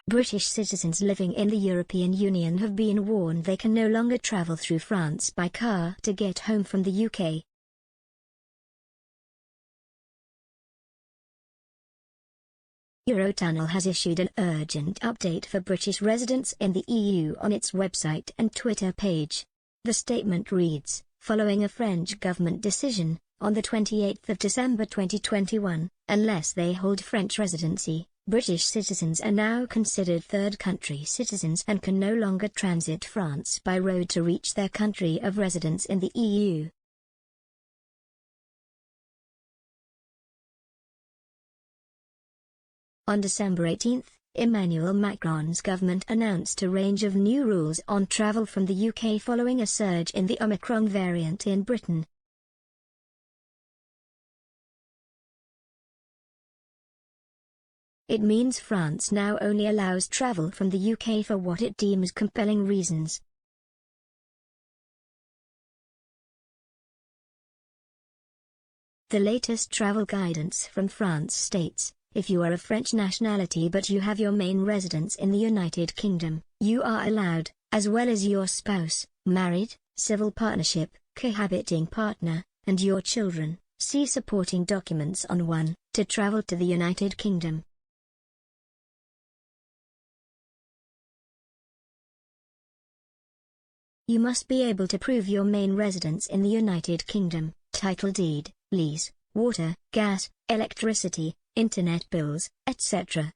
British citizens living in the European Union have been warned they can no longer travel through France by car to get home from the UK. Eurotunnel has issued an urgent update for British residents in the EU on its website and Twitter page. The statement reads, following a French government decision, on the 28th of December 2021, unless they hold French residency, British citizens are now considered third-country citizens and can no longer transit France by road to reach their country of residence in the EU. On December 18, Emmanuel Macron's government announced a range of new rules on travel from the UK following a surge in the Omicron variant in Britain. It means France now only allows travel from the UK for what it deems compelling reasons. The latest travel guidance from France states, if you are of French nationality but you have your main residence in the United Kingdom, you are allowed, as well as your spouse, married, civil partnership, cohabiting partner, and your children, see supporting documents on 1, to travel to the United Kingdom. You must be able to prove your main residence in the United Kingdom, title deed, lease, water, gas, electricity, internet bills, etc.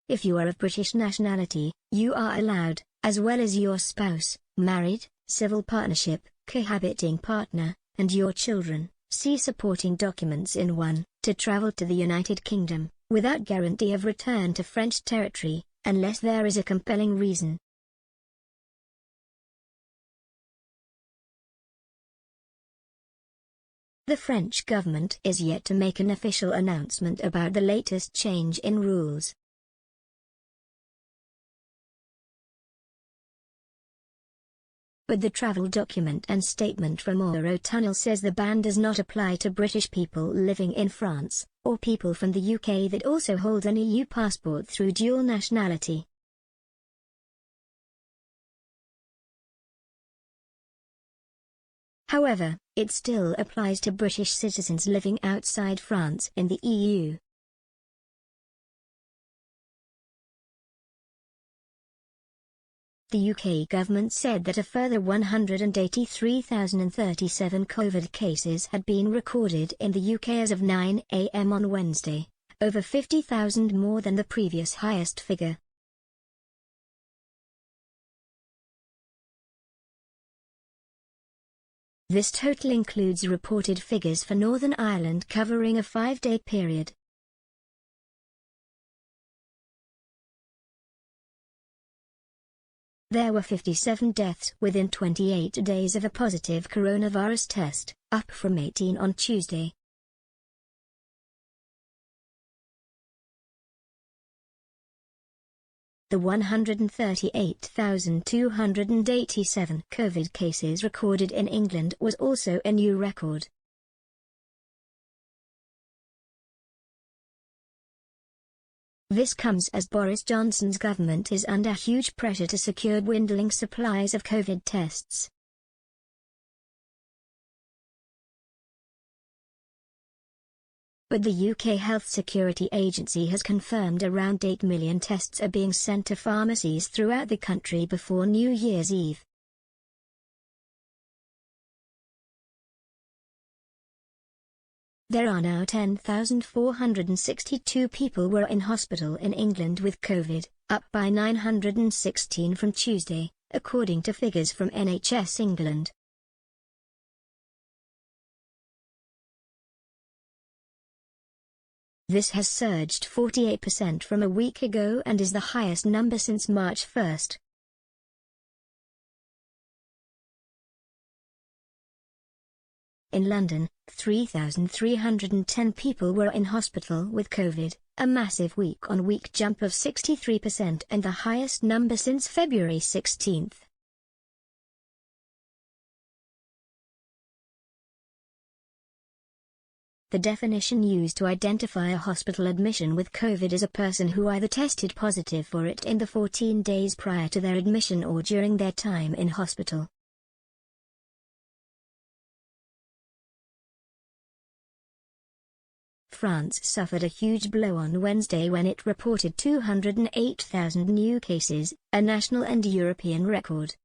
If you are of British nationality, you are allowed, as well as your spouse, married, civil partnership, cohabiting partner, and your children, see supporting documents in 1, to travel to the United Kingdom, without guarantee of return to French territory, unless there is a compelling reason. The French government is yet to make an official announcement about the latest change in rules. But the travel document and statement from Eurotunnel says the ban does not apply to British people living in France, or people from the UK that also hold an EU passport through dual nationality. However, it still applies to British citizens living outside France in the EU. The UK government said that a further 183,037 COVID cases had been recorded in the UK as of 9 a.m. on Wednesday, over 50,000 more than the previous highest figure. This total includes reported figures for Northern Ireland covering a 5-day period. There were 57 deaths within 28 days of a positive coronavirus test, up from 18 on Tuesday. The 138,287 COVID cases recorded in England was also a new record. This comes as Boris Johnson's government is under huge pressure to secure dwindling supplies of COVID tests. But the UK Health Security Agency has confirmed around 8 million tests are being sent to pharmacies throughout the country before New Year's Eve. There are now 10,462 people were in hospital in England with COVID, up by 916 from Tuesday, according to figures from NHS England. This has surged 48% from a week ago and is the highest number since March 1. In London, 3,310 people were in hospital with COVID, a massive week-on-week jump of 63% and the highest number since February 16. The definition used to identify a hospital admission with COVID is a person who either tested positive for it in the 14 days prior to their admission or during their time in hospital. France suffered a huge blow on Wednesday when it reported 208,000 new cases, a national and European record.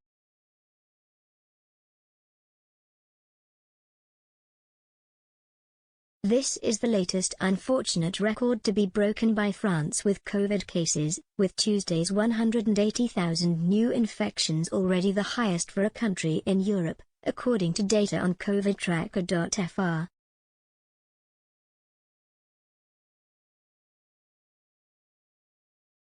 This is the latest unfortunate record to be broken by France with COVID cases, with Tuesday's 180,000 new infections already the highest for a country in Europe, according to data on covidtracker.fr.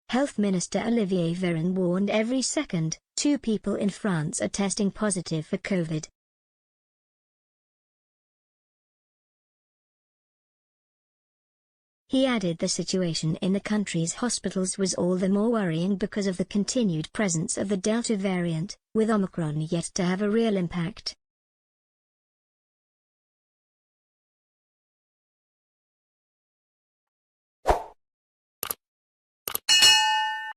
Health Minister Olivier Véran warned every second, 2 people in France are testing positive for COVID. He added the situation in the country's hospitals was all the more worrying because of the continued presence of the Delta variant, with Omicron yet to have a real impact.